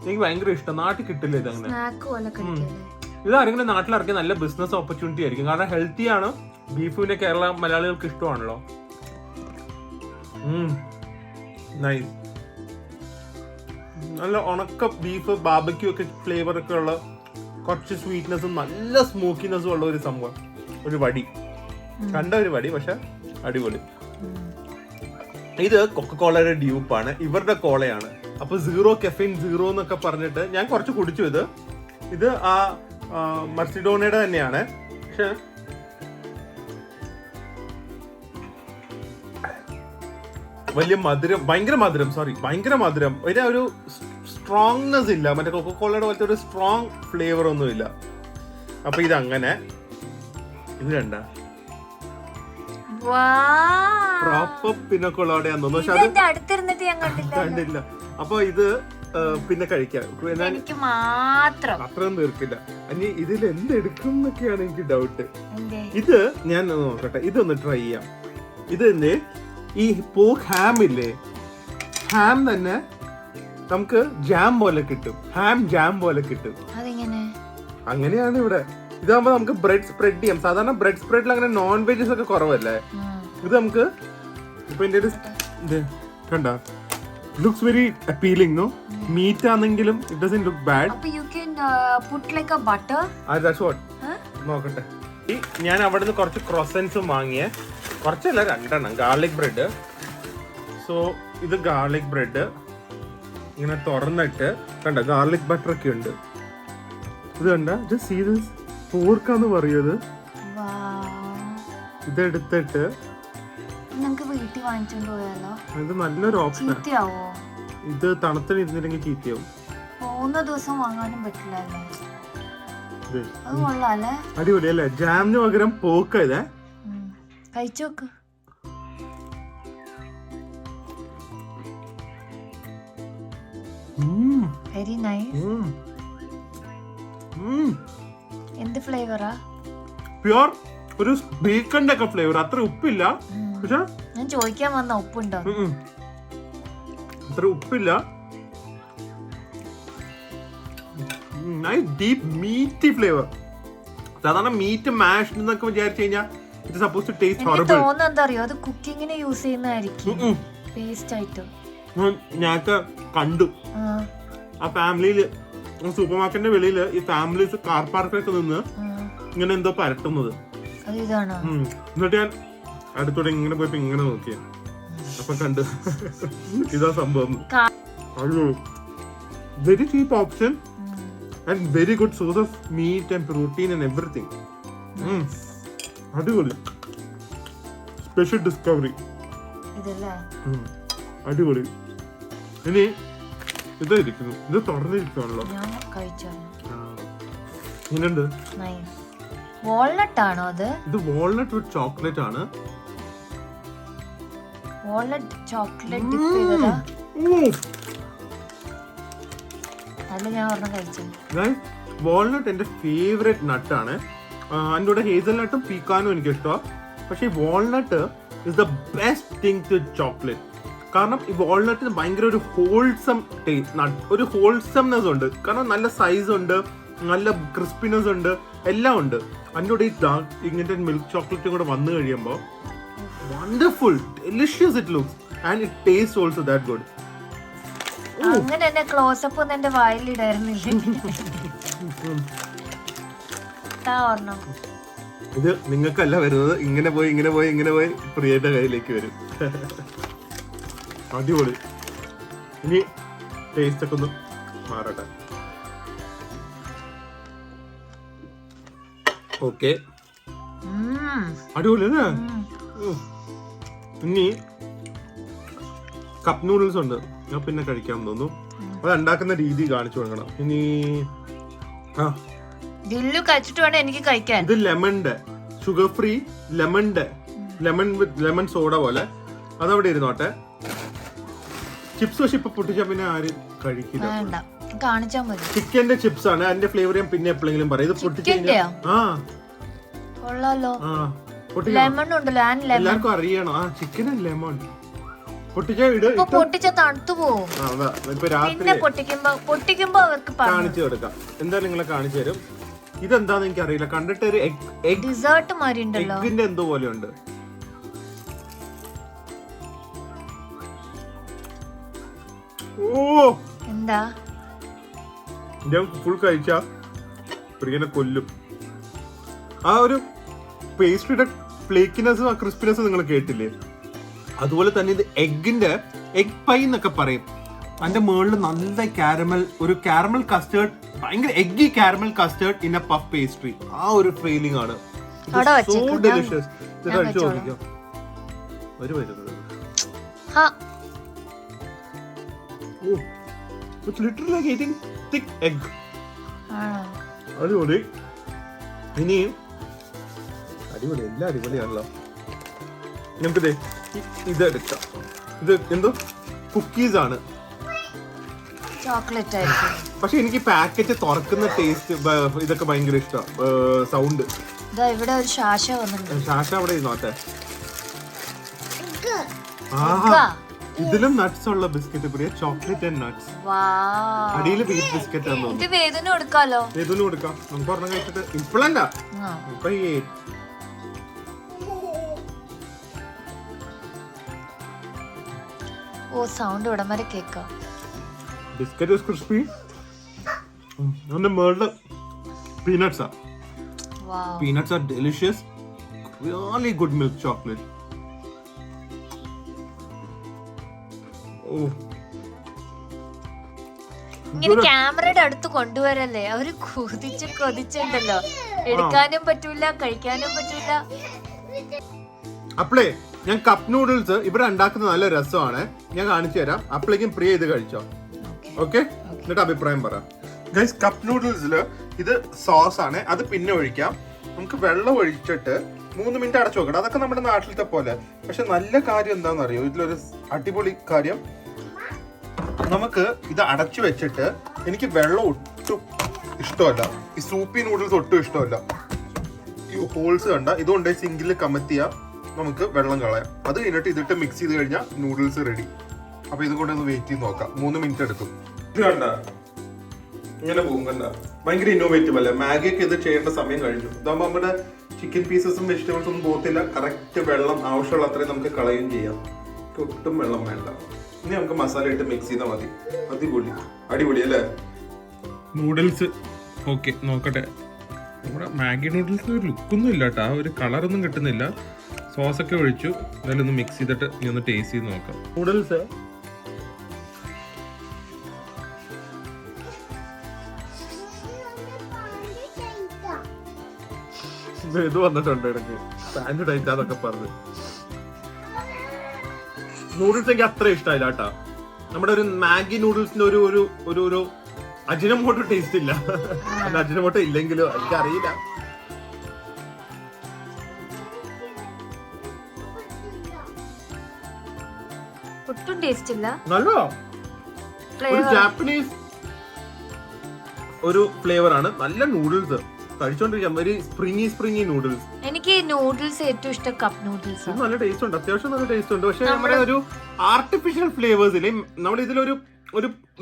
എനിക്ക് ഭയങ്കര ഇഷ്ടം. നാട്ടിൽ കിട്ടില്ല ഇതങ്ങനെ. ഇത് ആരെങ്കിലും നാട്ടിലിറക്കിയ നല്ല ബിസിനസ് ഓപ്പർച്യൂണിറ്റി ആയിരിക്കും. കാരണം ഹെൽത്തി ആണ്. ബീഫിന്റെ കേരള മലയാളികൾക്ക് ഇഷ്ടമാണല്ലോ. നൈസ്. നല്ല ഉണക്ക ബീഫ്, ബാർബക്യൂ ഒക്കെ ഫ്ലേവർ ഒക്കെ ഉള്ള, കുറച്ച് സ്വീറ്റ്നെസ്സും നല്ല സ്മോക്കിനെസ്സും ഉള്ള ഒരു സംഭവം. ഒരു വടി കണ്ട ഒരു വടി, പക്ഷെ അടിപൊളി. ഇത് കൊക്കക്കോളയുടെ ഡ്യൂപ്പാണ്, ഇവരുടെ കോളയാണ്. അപ്പൊ 0 കെഫീൻ 0 എന്നൊക്കെ പറഞ്ഞിട്ട് ഞാൻ കുറച്ച് കുടിച്ചു. ഇത് ആ മർസിഡോണയുടെ തന്നെയാണ്. പക്ഷെ വലിയ മധുരം, ഭയങ്കര മധുരം. ഒരു സ്ട്രോങ്നെസ് ഇല്ല. മറ്റേ കൊക്കക്കോളയുടെ പോലത്തെ ഒരു സ്ട്രോങ് ഫ്ലേവർ ഒന്നും ഇല്ല. അപ്പൊ ഇതങ്ങനെ. ഇത് കണ്ട പ്രോപ്പർ പിന്നക്കൊള്ളോടെയാന്ന് തോന്നുന്നു. പക്ഷെ അത് കണ്ടില്ല. അപ്പൊ ഇത് പിന്നെ കഴിക്കാം. അത്രയും തീർക്കില്ല. ഇനി ഇതിൽ എന്തെടുക്കും എന്നൊക്കെയാണ് എനിക്ക് ഡൗട്ട്. ഇത് ഞാൻ നോക്കട്ടെ, ഇതൊന്ന് ട്രൈ ചെയ്യാം. ഇത് ഈ പോക്ക് ഹാം ഇല്ലേ, ഹാം തന്നെ നമുക്ക് ജാം പോലെ കിട്ടും. ഹാം ജാം പോലെ കിട്ടും. അങ്ങനെയാണ് ഇവിടെ. ഇതാകുമ്പോ നമുക്ക് ബ്രെഡ് സ്പ്രെഡ് ചെയ്യാം. സാധാരണ ബ്രെഡ് സ്പ്രെഡിൽ അങ്ങനെ നോൺ വെജസ് ഒക്കെ കുറവല്ലേ. ഇത് നമുക്ക് ഇപ്പൊ എന്റെ ഒരു കണ്ട, looks very appealing. No meat ആണെങ്കിലും ഇറ്റ് ഡസന്റ് ലുക്ക് ബാഡ്. നോക്കട്ടെ. ഞാൻ അവിടെ നിന്ന് കുറച്ച് ക്രോസൻസും വാങ്ങിയേ. കുറച്ചല്ല, 2 എണ്ണം ഗാർലിക് ബ്രെഡ്. സോ ഇത് ഗാർലിക് ബ്രെഡ് ഇങ്ങനെ തുറന്നിട്ട് കണ്ട, ഗാർലിക് ബട്ടർ ഒക്കെ ഉണ്ട്. ഇത് കണ്ട, ജസ്റ്റ് സീ ദിസ്. പോർക്കാന്ന് പറയുന്നത്. ഇതെടുത്തിട്ട് വീട്ടിൽ വാങ്ങിച്ചോണ്ട് പോയാലോ? ഇത് നല്ലൊരു ഓപ്ഷൻ. ഇത് തണുത്തിരുന്നില്ലെങ്കിൽ ചീത്തയാവും. പോകുന്ന ദിവസം വാങ്ങാനും പറ്റില്ല. അത് കൊള്ളാല്ലേ? അടിപൊളി അല്ലേ? ജാമിന് പകരം പോക്ക് ഇതേ കഴിച്ചോക്ക്. Very nice. എന്ത് ഫ്ലേവറാ? പ്യൂർ ഒരു ബേക്കന്റെ ഒക്കെ ഫ്ലേവർ. അത്ര ഉപ്പില്ല. പക്ഷെ ഞാൻ ചോദിക്കാൻ വന്ന ഉപ്പുണ്ടോ? അത്ര ഉപ്പില്ല. Nice deep meaty flavour. സാധാരണ മീറ്റ് മാഷ് എന്നൊക്കെ വിചാരിച്ചു കഴിഞ്ഞാൽ it suppose to taste horrible. തോന്നുന്നത് എന്താ അറിയോ, അത് കുക്കിങ്ങിന് യൂസ് ചെയ്യുന്നതായിരിക്കും പേസ്റ്റ് ആയിട്ട്. ഞാനൊക്കെ കണ്ടു ആ ഫാമിലിയില്, സൂപ്പർ മാർക്കറ്റിന്റെ വെളിയില് ഈ ഫാമിലീസ് കാർ പാർക്കിലൊക്കെ നിന്ന് ഇങ്ങനെ എന്തോ പരട്ടുന്നത്. എന്നിട്ട് ഞാൻ അടുത്തോടെ ഇങ്ങനെ പോയപ്പോ ഇങ്ങനെ നോക്കിയ, അപ്പൊ കണ്ട് ഇതാ സംഭവം. Very cheap option and very good source of meat and protein and everything. അടിപൊളി. Special discovery. അടിപൊളി. ഇനി ഇതായിരിക്കുന്നു, ഇത് തുറന്നിരിക്കുവാണല്ലോ. ഇങ്ങനെയുണ്ട്. വാൾനട്ട് ആണോ അത്? ഇത് വാൾനട്ട് വിത്ത് ചോക്ലേറ്റ് ആണ്. വാൾനട്ട് ചോക്ലേറ്റ് ഡിപ്പ് ചെയ്തതാ. അല്ല, ഞാൻ ഒരെണ്ണം കഴിച്ചു. വാൾനട്ട് എന്റെ ഫേവറേറ്റ് നട്ടാണ്. അതിൻ്റെ കൂടെ ഹേസൽനട്ടും പീക്കാനും എനിക്ക് ഇഷ്ടമാണ്. പക്ഷെ ഈ walnut is the best thing to chocolate. കാരണം ഈ വാൾനട്ടിന് ഭയങ്കര ഒരു ഹോൾസം ടേസ്റ്റ്, ഒരു ഹോൾസംനെസ് ഉണ്ട്. കാരണം നല്ല സൈസ് ഉണ്ട്, നല്ല ക്രിസ്പിനെസ് ഉണ്ട്, എല്ലാം ഉണ്ട്. അതിൻ്റെ കൂടെ ഈ ഇങ്ങനത്തെ മിൽക്ക് ചോക്ലേറ്റും കൂടെ വന്നു കഴിയുമ്പോൾ wonderful, delicious it looks, and it tastes also that good. അങ്ങനെ തന്നെ ക്ലോസപ്പ് ഒന്നും എന്റെ വായിലിടായിരുന്നില്ല. ഓർണം ഇത് നിങ്ങൾക്കല്ല വരുന്നത്, ഇങ്ങനെ പോയി പ്രിയയുടെ കയ്യിലേക്ക് വരും. അടിപൊളി. ഇനി ടേസ്റ്റ് ഒക്കെ ഒന്ന് മാറട്ടെ. ഓക്കെ, അടിപൊളി അല്ലേ? ഇനി കപ്പ് നൂഡിൽസ് ഉണ്ട്, ഞാൻ പിന്നെ കഴിക്കാൻ തോന്നുന്നു. അത് ഉണ്ടാക്കുന്ന രീതി കാണിച്ചു കൊടുക്കണം. ഇനി ദില്ലു കഴിച്ചിട്ട് വേണം എനിക്ക് കഴിക്കാൻ. ഇത് ലെമണിന്റെ ഷുഗർ ഫ്രീ ലെമൺ സോഡ പോലെ അതവിടെ ഇരുന്നോട്ടെ. ചിപ്സ് പക്ഷെ ഇപ്പൊ പൊട്ടിച്ചാ പിന്നെ ആരും കഴിക്കില്ല. വേണ്ട, കാണിച്ചാ മതി. ചിക്കന്റെ ചിപ്സ് ആണ്, അതിന്റെ ഫ്ലേവർ ഞാൻ പിന്നെ എപ്പോഴെങ്കിലും പറയാം. ഇത് പൊട്ടിച്ചാ കൊള്ളാലോ. പൊട്ടിക്കണം, ലെമൺ ഉണ്ടല്ലോ, എല്ലാവർക്കും അറിയണം. ചിക്കൻ ആൻഡ് ലെമൺ പൊട്ടിച്ച തണുത്തു പോവും. ഇപ്പൊ രാത്രി പൊട്ടിക്കുമ്പോ അവർക്ക് കാണിച്ചു കൊടുക്കാം. എന്തായാലും നിങ്ങളെ കാണിച്ചു തരും. ഇതെന്താന്ന് എനിക്ക് അറിയില്ല, കണ്ടിട്ട് ഒരു ഡിസേർട്ട് മാതിരി ഉണ്ടല്ലോ, എഗ്ഗിന്റെ എന്തോ പോലെ ഉണ്ട്. ഓ എന്താ ഞാൻ ഫുൾ കഴിച്ച പ്രിയനെ കൊല്ലും. ആ ഒരു പേസ്ട്രിയുടെ ഫ്ലേക്കിനെസ്സും ആ ക്രിസ്പിനെസ്സും നിങ്ങൾ കേട്ടില്ലേ? അതുപോലെ തന്നെ ഇത് എഗ് പൈ എന്നൊക്കെ പറയും. അതിന്റെ മുകളിൽ നല്ല കാരമൽ കസ്റ്റേർഡ്, ഭയങ്കര eggy caramel custard in a puff pastry. ആ ഒരു ഫീലിംഗ് ആണ്. So delicious. ഇത് കഴിച്ചു നോക്കിക്കോ. വരുന്നത് It's literally like eating thick egg. അടിപൊളി. ഇനിയും അടിപൊളി, എല്ലാം അടിപൊളിയാണല്ലോ. നമുക്ക് ഇത് എടുക്കാം. ഇത് എന്തോ കുക്കീസ് ആണ്, ചോക്ലേറ്റ് ആയിരിക്കും. പക്ഷെ എനിക്ക് പാക്കറ്റ് തുറക്കുന്ന ടേസ്റ്റ് ഇതൊക്കെ ഭയങ്കര ഇഷ്ടമാണ്. സൗണ്ട് ഇവിടെ ഒരു ശാശ വന്നിട്ടുണ്ട്. ശാശ അവിടെ ഇരുന്നോട്ടെ. ഇതിലും നട്ട്സ് ഉള്ള biscuit Priya, chocolate and nuts. അടിയിൽ വീറ്റ് ബിസ്ക്കറ്റ് ആണെന്ന് തോന്നുന്നു. വേദന കൊടുക്കാലോ, വേദന കൊടുക്കാം. നമുക്ക് ഒരെണ്ണം കഴിച്ചിട്ട് ഇപ്പോഴല്ല, ഇപ്പൊ സൗണ്ട് ഇവിടം വരെ കേക്കാം. ബിസ്ക്കറ്റ് ക്രിസ്പി, അതിന്റെ മുകളില് പീനട്ട്സ് ആ. Peanuts are delicious. Really good milk chocolate. Oh. ഇങ്ങനെ ക്യാമറയുടെ അടുത്ത് കൊണ്ടുവരല്ലേ, അവര് കൊതിച്ചുണ്ടല്ലോ. എടുക്കാനും പറ്റൂല, കഴിക്കാനും പറ്റൂല. അപ്പളേ ഞാൻ കപ്പ് നൂഡിൽസ് ഇവിടെ ഉണ്ടാക്കുന്നത് നല്ല രസമാണ്, ഞാൻ കാണിച്ചു തരാം. അപ്പോഴേക്കും പ്രിയ ഇത് കഴിച്ചോ. ഓക്കെ, എന്നിട്ട് അഭിപ്രായം പറ. ഗൈസ്, കപ്പ് നൂഡിൽസില് ഇത് സോസ് ആണ്, അത് പിന്നെ ഒഴിക്കാം. നമുക്ക് വെള്ളം ഒഴിച്ചിട്ട് 3 മിനിറ്റ് അടച്ചു നോക്കണം. അതൊക്കെ നമ്മുടെ നാട്ടിലത്തെ പോലെ. പക്ഷെ നല്ല കാര്യം എന്താണെന്ന് അറിയോ, ഇതിലൊരു അടിപൊളി കാര്യം, നമുക്ക് ഇത് അടച്ചു വെച്ചിട്ട്, എനിക്ക് വെള്ളം ഒട്ടും ഇഷ്ടമല്ല, ഈ സൂപ്പി നൂഡിൽസ് ഒട്ടും ഇഷ്ടമല്ല. ഈ ഹോൾസ് കണ്ട, ഇതുകൊണ്ട് സിങ്കിൽ കമത്തിയ നമുക്ക് വെള്ളം കളയാം. അത് കഴിഞ്ഞിട്ട് ഇതിട്ട് മിക്സ് ചെയ്ത് കഴിഞ്ഞാൽ നൂഡിൽസ് റെഡി. അപ്പൊ ഇത് കൊണ്ടൊന്ന് വെയിറ്റ് ചെയ്ത് നോക്കാം. 3 മിനിറ്റ് എടുക്കും. ഇത് കണ്ട ഇങ്ങനെ പോകും, കണ്ട ഭയങ്കര ഇന്നോവേറ്റീവ് അല്ലേ? മാഗിയൊക്കെ ഇത് ചെയ്യേണ്ട സമയം കഴിഞ്ഞു. ഇതാകുമ്പോൾ നമ്മുടെ ചിക്കൻ പീസസും വെജിറ്റബിൾസും ഒന്നും പോകത്തില്ല. കറക്റ്റ് വെള്ളം ആവശ്യമുള്ള അത്രയും നമുക്ക് കളയുകയും ചെയ്യാം. ഒട്ടും വെള്ളം വേണ്ട. ഇനി നമുക്ക് മസാല ഇട്ട് മിക്സ് ചെയ്താൽ മതി. അടിപൊളി അല്ലേ നൂഡിൽസ്? ഓക്കെ, നോക്കട്ടെ. നമ്മുടെ മാഗി നൂഡിൽസ് ഒരു ലുക്കൊന്നും ഇല്ല കേട്ടോ, ആ ഒരു കളറൊന്നും കിട്ടുന്നില്ല. സോസൊക്കെ ഒഴിച്ചു. എന്തായാലും ഒന്ന് മിക്സ് ചെയ്തിട്ട് ഇനി ഒന്ന് ടേസ്റ്റ് ചെയ്ത് നോക്കാം. നൂഡിൽസ് ഇത് വന്നിട്ടുണ്ട് ഇടയ്ക്ക്, പാന്റ് ടൈറ്റ് അതൊക്കെ പറഞ്ഞ്. നൂഡിൽസ് എനിക്ക് അത്ര ഇഷ്ടമായില്ല കേട്ടാ. നമ്മുടെ ഒരു മാഗി നൂഡിൽസിന്റെ ഒരു അജിനമോട്ടോ ടേസ്റ്റ് ഇല്ല. അജിനമോട്ടോ ഇല്ലെങ്കിലും എനിക്കറിയില്ല. ഒട്ടും ടേസ്റ്റ് ഇല്ല. നല്ല ഒരു ജാപ്പനീസ് ഒരു ഫ്ലേവർ ആണ്. നല്ല നൂഡിൽസ് കഴിച്ചോണ്ടിരിക്കാം. ഒരു സ്പ്രിങ്ങി നൂഡിൽസ്. എനിക്ക് നൂഡിൽസ് ഏറ്റവും ഇഷ്ടം കപ്പ് നൂഡിൽസ്. നല്ല ടേസ്റ്റ് ഉണ്ട്, അത്യാവശ്യം നല്ല ടേസ്റ്റ് ഉണ്ട്. പക്ഷെ നമ്മുടെ ഒരു ആർട്ടിഫിഷ്യൽ ഫ്ലേവേഴ്സിലെ നമ്മൾ ഇതിലൊരു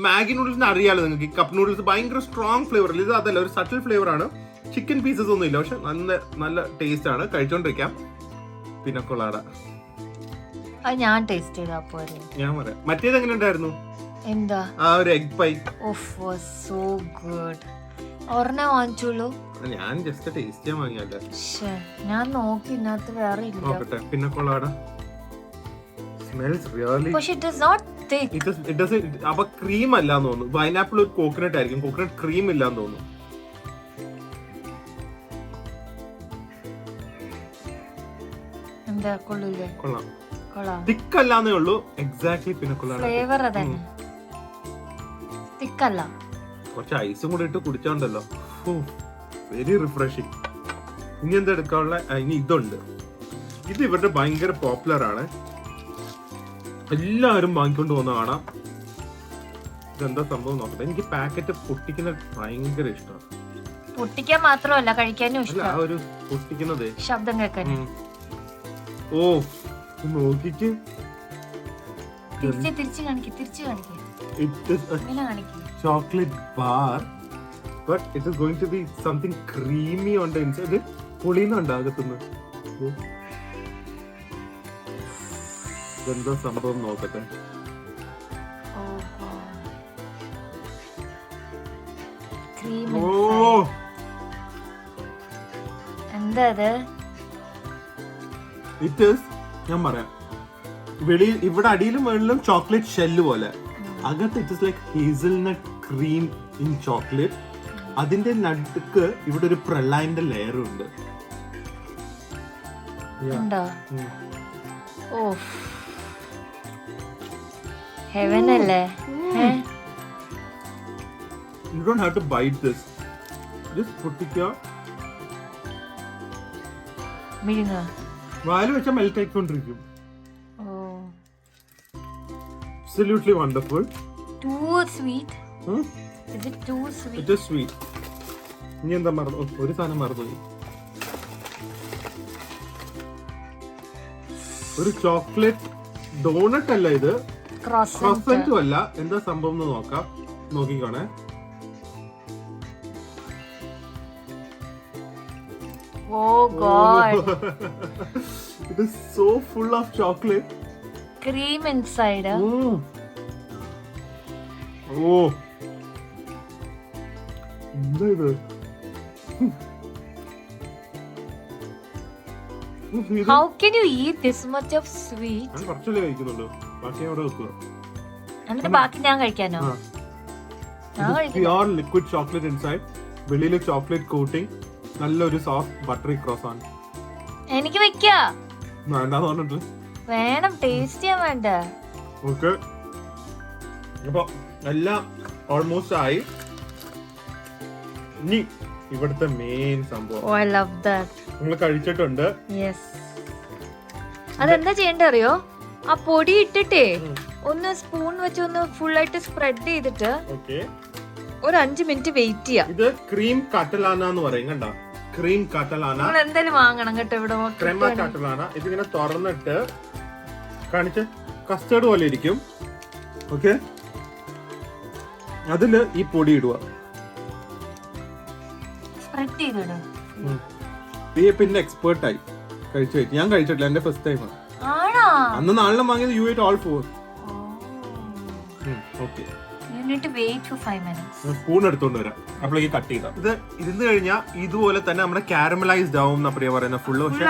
മാഗി നൂഡിൽസിന് അറിയാലോ നിങ്ങൾക്ക്. കപ്പ് നൂഡിൽസ് ഭയങ്കര സ്ട്രോങ് ഫ്ലേവർ അല്ല, ഇത് അതല്ല, ഒരു സട്ടിൽ ഫ്ലേവർ ആണ്. ചിക്കൻ പീസസ് ഒന്നും ഇല്ല, പക്ഷെ നല്ല ടേസ്റ്റ് ആണ്. കഴിച്ചോണ്ടിരിക്കാം. പിന്നെ കൊള്ളാട അത് ഞാൻ ടേസ്റ്റ് ചെയ്താ പോരെ. ഞാൻ പറയാം. മറ്റേത് എങ്ങനെ ഉണ്ടായിരുന്നു? എന്താ ആ ഒരു എഗ് പൈ. ഓഫ് സോ ഗുഡ്. ഒരെണ്ണേ വാങ്ങിച്ചുള്ളൂ. ഞാൻ ജസ്റ്റ് ടേസ്റ്റ് ചെയ്യാൻ വാങ്ങിയല്ല. ഞാൻ നോക്കി ഇതിനകത്ത് വേറെ ഇല്ല. നോക്കട്ടെ. പിന്നെ കൊള്ളാട. Smells really. പക്ഷെ it is not thick. It doesn't. അപ്പൊ ക്രീം അല്ലാന്ന് തോന്നുന്നു. പൈനാപ്പിൾ ഒരു കോക്കനട്ട് ആയിരിക്കും. കോക്കനട്ട് ക്രീം ഇല്ലാന്ന് തോന്നുന്നു. എന്താ കൊള്ളില്ലേ? കൊള്ളാം. കൊള്ളാം. തിക്ക് അല്ലാന്നേ ഉള്ളൂ. എക്സാക്ട്ലി പിന്നെ കൊള്ളാം. ഫ്ലേവർ അതന്നെ. തിക്ക് അല്ല. കുറച്ച് ഐസും കൂടെ ഇട്ട് കുടിച്ചോണ്ടല്ലോ. Very refreshing. ഇനി എന്താ എടുക്കാനുള്ള? ഇനി ഇതുണ്ട്. ഇത് ഇവരുടെ ഭയങ്കര പോപ്പുലർ ആണ്. എല്ലാവരും വാങ്ങിക്കൊണ്ട് പോകുന്ന കാണാം. ഇതെന്താ സംഭവം നോക്കട്ടെ. എനിക്ക് പാക്കറ്റ് പൊട്ടിക്കുന്ന ഭയങ്കര ഇഷ്ടമാണ്. പൊട്ടിക്കാൻ മാത്രമല്ല കഴിക്കാനും അല്ല, ഇഷ്ടം. ആ ഒരു പൊട്ടിക്കുന്നതേ ശബ്ദം കേൾക്കാൻ. ഓ നോക്കിക്ക്. തിരിച്ച് കാണിക്കും. ഇങ്ങനെ കാണിക്കും. Chocolate bar, but it is going to be something creamy on the inside. പൊളിയുന്നുണ്ട് അകത്തുനിന്ന്. എന്താ സംഭവം നോക്കട്ടെ. ഓ എന്താ അത്? ഇറ്റ് ഈസ്, ഞാൻ പറയാം, വെളിയിൽ ഇവിടെ അടിയിലും മുകളിലും ചോക്ലേറ്റ് ഷെല്ല് പോലെ, അകത്ത് it is like hazelnut cream in chocolate. അതിന്റെ നടുക്ക് ഇവിടെ ഒരു പ്രളയന്റെ ലെയറും ഉണ്ട്. ഹെവൻ അല്ലേ? You don't have to bite this. Just പൊട്ടിക്കുക. വായിൽ വെച്ചാൽ melt ആയിക്കൊണ്ടിരിക്കും. Absolutely wonderful. Too sweet. Is it too sweet? It is sweet. ഇനി എന്താ മറന്നു? ഒരു സാധനം മറന്നുപോയി. ഒരു ചോക്ലേറ്റ് ഡോണട്ട് അല്ല ഇത്, ക്രോസന്റും അല്ല. എന്താ സംഭവം എന്ന് നോക്കാം. നോക്കിക്കോണേ. Oh God. It is so full of chocolate. Cream inside. Oh. എന്താ ഇത്? How can you eat this much of sweet? ഞാൻ കുറച്ചല്ലേ കഴിക്കുന്നുള്ളൂ, ബാക്കി അവിടെ വെക്കുക. എന്നിട്ട് ബാക്കി ഞാൻ കഴിക്കാനോ? പ്യുവർ ലിക്വിഡ് ചോക്ലേറ്റ് ഇൻസൈഡ്, വെളിയില് ചോക്ലേറ്റ് കോട്ടിംഗ്, നല്ലൊരു സോഫ്റ്റ് ബട്ടറി ക്രോസാൻ. എനിക്ക് വെക്കാ വേണ്ടാന്ന് പറഞ്ഞിട്ട് വേണം, ടേസ്റ്റ് ചെയ്യാൻ വേണ്ട. ഓക്കെ, അപ്പൊ എല്ലാം ഓൾമോസ്റ്റ് ആയി. ഇനി ഇവിടുത്തെ മെയിൻ സംഭവം. Oh, I love that. നിങ്ങൾ കഴിച്ചിട്ടുണ്ട്. Yes. അതെന്താ ചെയ്യണ്ടേ അറിയോ? ആ പൊടി ഇട്ടിട്ടേ ഒന്ന് സ്പൂൺ വെച്ച് ഒന്ന് ഫുൾ ആയിട്ട് സ്പ്രെഡ് ചെയ്തിട്ട് ഒരു 5 മിനിറ്റ് വെയിറ്റ് ചെയ്യാം. ഇത് ക്രീം കാറ്റലാന എന്ന് പറയും. കണ്ട, ക്രീം കാറ്റലാന. നിങ്ങൾ എന്തായാലും വാങ്ങണം കേട്ടോ. ഇവിടെ ക്രീമ കാറ്റലാന. ഇതിങ്ങനെ തുറന്നിട്ട് കാണിച്ച് കസ്റ്റേർഡ് പോലെ ഇരിക്കും. ഓക്കെ, അതില് ഈ പൊടി ഇടുക. സ്പ്രെഡ് ചെയ്തിടും. പിന്നെ എക്സ്പേർട്ടായി കഴിച്ചു. ഞാൻ കഴിച്ചിട്ടില്ല, എന്റെ ഫസ്റ്റ് ടൈം. ആണോ? അന്ന് നാളെ വാങ്ങിയത് you ate all 4. Okay, spoon എടുത്തോണ്ട് വരാം. അപ്പോഴേക്ക് കട്ട് ചെയ്ത ഇത് ഇരുന്ന് കഴിഞ്ഞാൽ ഇതുപോലെ തന്നെ നമ്മുടെ കാരമലൈസ്ഡ് ആവും എന്നാ പ്രിയ പറയുന്ന ഫുള്ള്. പക്ഷെ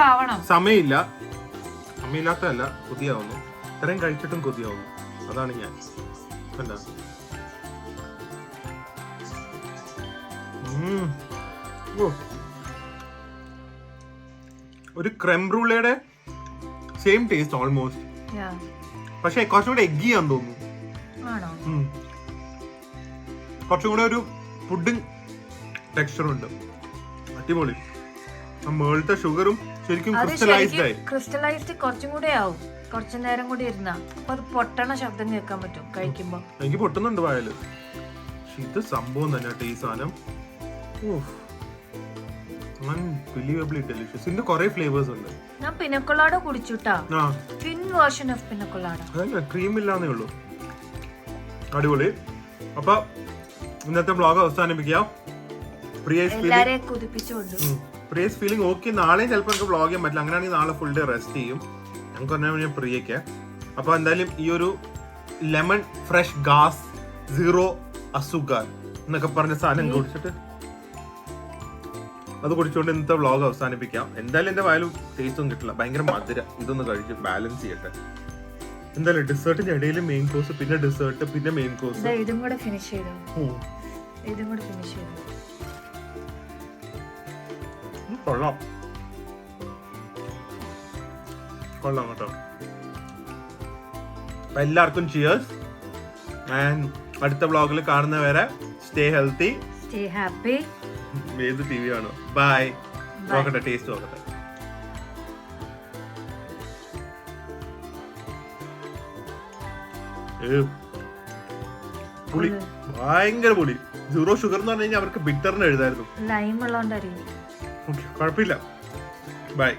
സമയമില്ലാത്തതല്ല, കൊതിയാവുന്നു. ഇത്രയും കഴിച്ചിട്ടും കൊതിയാവുന്നു. അതാണ് ഞാൻ എന്താ. ഒരു ക്രെം ബ്രൂളയുടെ സെയിം ടേസ്റ്റ് ഓൾമോസ്റ്റ്, പക്ഷെ കുറച്ചും കൂടെ എഗ്ഗി ആണെന്ന് തോന്നുന്നു. കുറച്ചും കൂടെ ഒരു പുഡിംഗ് ടെക്സ്ചർ ഉണ്ട്. അടിപൊളി. മേളത്തെ ഷുഗറും ശരിക്കും ക്രിസ്റ്റലൈസ്ഡ് കുറച്ചും കൂടെ ആവും. കുറച്ചു നേരം കൂടി ഇരുന്നാ അപ്പൊ അത് പൊട്ടണ ശബ്ദം കേൾക്കാൻ പറ്റും കഴിക്കുമ്പോ. എനിക്ക് പൊട്ടുന്നുണ്ട് വായല്. ഇത് സംഭവം തന്നെ ഈ സാധനം. Unbelievably delicious. ഇതിന്റെ കുറെ ഫ്ലേവേഴ്സ് ഉണ്ട്. ഞാൻ പിനക്കൊളാഡ കുടിച്ചുട്ടാ. Twin version of pina colada. Cream ഇല്ലാന്നേ ഉള്ളൂ. അടിപൊളി. അപ്പൊ ഇന്നത്തെ വ്ളോഗ് അവസാനിപ്പിക്കാം. Feeling okay. നാളെയും ചിലപ്പോൾ നമുക്ക് വ്ളോഗ് ചെയ്യാൻ പറ്റില്ല. അങ്ങനെയാണെങ്കിൽ നാളെ ഫുൾ ഡേ റെസ്റ്റ് ചെയ്യും. ഞങ്ങൾക്ക് പറഞ്ഞാൽ പ്രിയക്ക് അപ്പൊ എന്തായാലും ഈ ഒരു ലെമൺ ഫ്രഷ് ഗാസ് 0 അസുഗാർ എന്നൊക്കെ പറഞ്ഞ സാധനം കുടിച്ചിട്ട് അത് കുടിച്ചുകൊണ്ട് ഇന്നത്തെ വ്ളോഗ് അവസാനിപ്പിക്കാം. എന്തായാലും എന്റെ വായിലും ടേസ്റ്റൊന്നും കിട്ടില്ല, ഭയങ്കര മധുരം. ഇതൊന്ന് കഴിച്ച് ബാലൻസ് ചെയ്യട്ടെ. എന്തായാലും ഡെസേർട്ടിന്റെ ഇടയിൽ മെയിൻ കോഴ്സ്, പിന്നെ ഡെസേർട്ട്, പിന്നെ മെയിൻ കോഴ്സ്. ഇതും കൂടെ ഫിനിഷ് ചെയ്തു. കൊള്ളാം കേട്ടോ. അപ്പൊ എല്ലാവർക്കും ചിയേഴ്സ്. ആൻഡ് അടുത്ത വ്ളോഗിൽ കാണുന്നവരെ സ്റ്റേ ഹെൽത്തി, സ്റ്റേ ഹാപ്പി. ഏത് ടി വി ആണോ? ബൈ. നോക്കട്ടെ, ടേസ്റ്റ് നോക്കട്ടെ. പുളി, ഭയങ്കര പുളി. 0 ഷുഗർ എന്ന് പറഞ്ഞു കഴിഞ്ഞാൽ അവർക്ക് ബിറ്ററിന് എഴുതായിരുന്നു. ലൈം ഉള്ളതുകൊണ്ടായിരിക്കും. കുഴപ്പമില്ല. ബൈ.